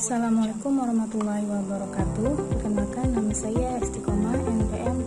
Assalamualaikum warahmatullahi wabarakatuh. Perkenalkan, nama saya Istiqomah, NPM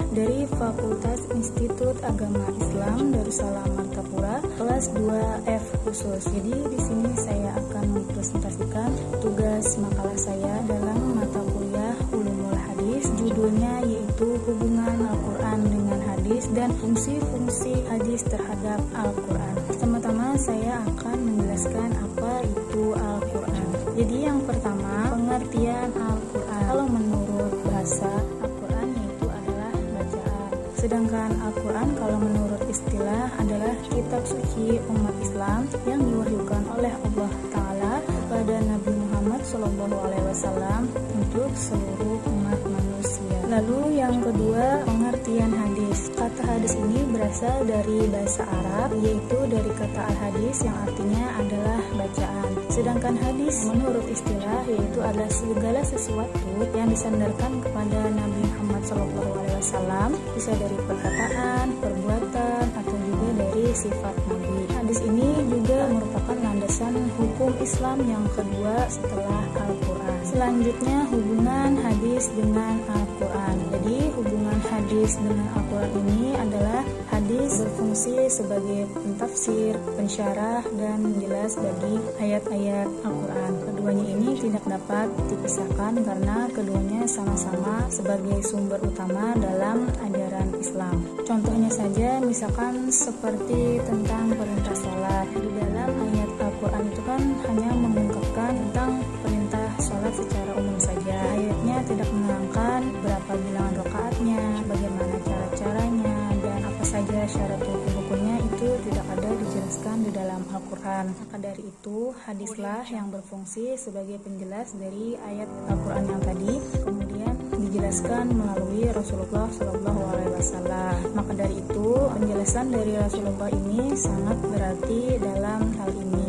1712142448 dari Fakultas Institut Agama Islam Darussalam Martapura, kelas 2F khusus. Jadi di sini saya akan mempresentasikan tugas makalah saya dalam mata kuliah Ulumul Hadis. Judulnya yaitu hubungan Al-Quran dengan hadis dan fungsi-fungsi hadis terhadap Al-Quran. Pertama-tama saya akan menjelaskan apa itu Al-Quran. Jadi yang pertama, pengertian Al-Quran. Kalau menurut bahasa, Al-Quran yaitu adalah bacaan. Sedangkan Al-Quran kalau menurut istilah adalah kitab suci umat Islam yang diwahyukan oleh Allah Ta'ala kepada Nabi Muhammad SAW untuk seluruh umat manusia. Lalu yang kedua, pengertian hadis. Kata hadis ini berasal dari bahasa Arab, yaitu dari kata al-hadis yang artinya adalah bacaan. Sedangkan hadis menurut istilah yaitu adalah segala sesuatu yang disandarkan kepada Nabi Muhammad SAW, bisa dari perkataan, perbuatan, atau juga dari sifat Nabi. Hadis ini juga merupakan landasan hukum Islam yang kedua setelah Al-Quran. Selanjutnya, hubungan hadis dengan Al-Quran. Jadi hubungan hadis dengan Al-Quran ini adalah hadis berfungsi sebagai pentafsir, pensyarah, dan menjelas bagi ayat-ayat Al-Quran. Keduanya ini tidak dapat dipisahkan karena keduanya sama-sama sebagai sumber utama dalam ajaran Islam. Contohnya saja, misalkan seperti tentang perintah sholat. Di dalam ayat Al-Quran itu kan hanya mengungkapkan tentang perintah sholat secara umum saja. Ayatnya tidak menerangkan berapa bilangan rakaatnya, bagaimana cara-caranya, dan apa saja syarat hukum-hukumnya, itu tidak ada dijelaskan di dalam Al-Quran. Maka dari itu, hadislah yang berfungsi sebagai penjelas dari ayat Al-Quran yang tadi, kemudian dijelaskan melalui Rasulullah SAW. Maka dari itu, penjelasan dari Rasulullah ini sangat berarti dalam hal ini.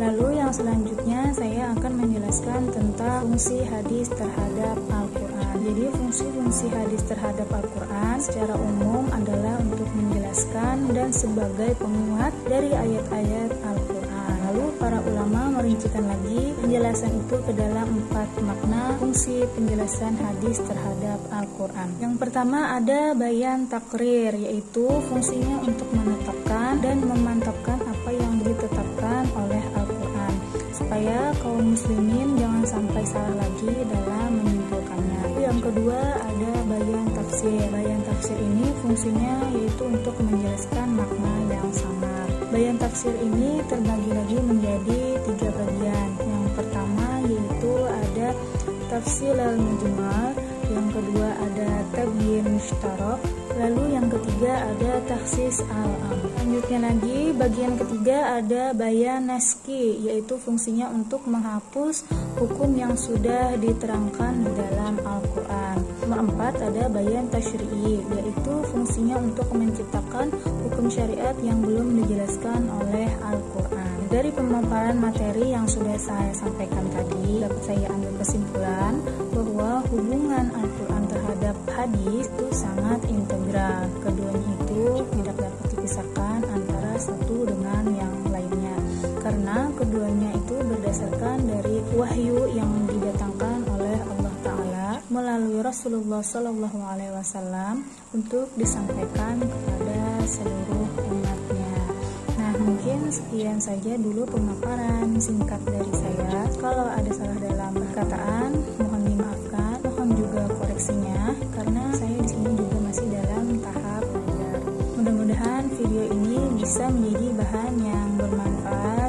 Lalu yang selanjutnya saya akan menjelaskan tentang fungsi hadis terhadap Al-Quran. Jadi fungsi-fungsi hadis terhadap Al-Quran secara umum adalah untuk menjelaskan dan sebagai penguat dari ayat-ayat Al-Quran. Lalu para ulama merincikan lagi penjelasan itu ke dalam 4 makna fungsi penjelasan hadis terhadap Al-Quran. Yang pertama ada bayan takrir, yaitu fungsinya untuk menetapkan dan memantapkan apa yang ditetapkan oleh Al-Quran, supaya kaum muslimin jangan sampai salah lagi dalam menyimpulkannya. Yang kedua ada bayan tafsir. Bayan tafsir ini fungsinya yaitu untuk menjelaskan makna yang samar. Bayan tafsir ini terbagi lagi menjadi 3 bagian. Yang pertama yaitu ada tafsir al-mujmal, yang kedua ada tabyin mushtarak, lalu yang ketiga ada takhsis al-am. Selanjutnya lagi bagian ketiga ada bayan naski, yaitu fungsinya untuk menghapus hukum yang sudah diterangkan di dalam Al-Quran. Nomor 4 ada bayan tasyri'i, yaitu fungsinya untuk menciptakan hukum syariat yang belum dijelaskan oleh Al-Quran. Dari pemaparan materi yang sudah saya sampaikan tadi, dapat saya ambil kesimpulan bahwa hubungan Al-Quran terhadap hadis itu sangat integral. Keduanya itu tidak dapat dipisahkan antara satu dengan yang lainnya, karena keduanya itu berdasarkan dari wahyu yang didatangkan oleh Allah Ta'ala melalui Rasulullah SAW untuk disampaikan kepada seluruh umatnya. Nah, mungkin sekian saja dulu pemaparan singkat dari saya. Kalau ada salah dalam perkataan, mohon dimaafkan. Mohon juga koreksinya, karena saya di sini juga masih dalam tahap belajar. Mudah-mudahan video ini bisa menjadi bahan yang bermanfaat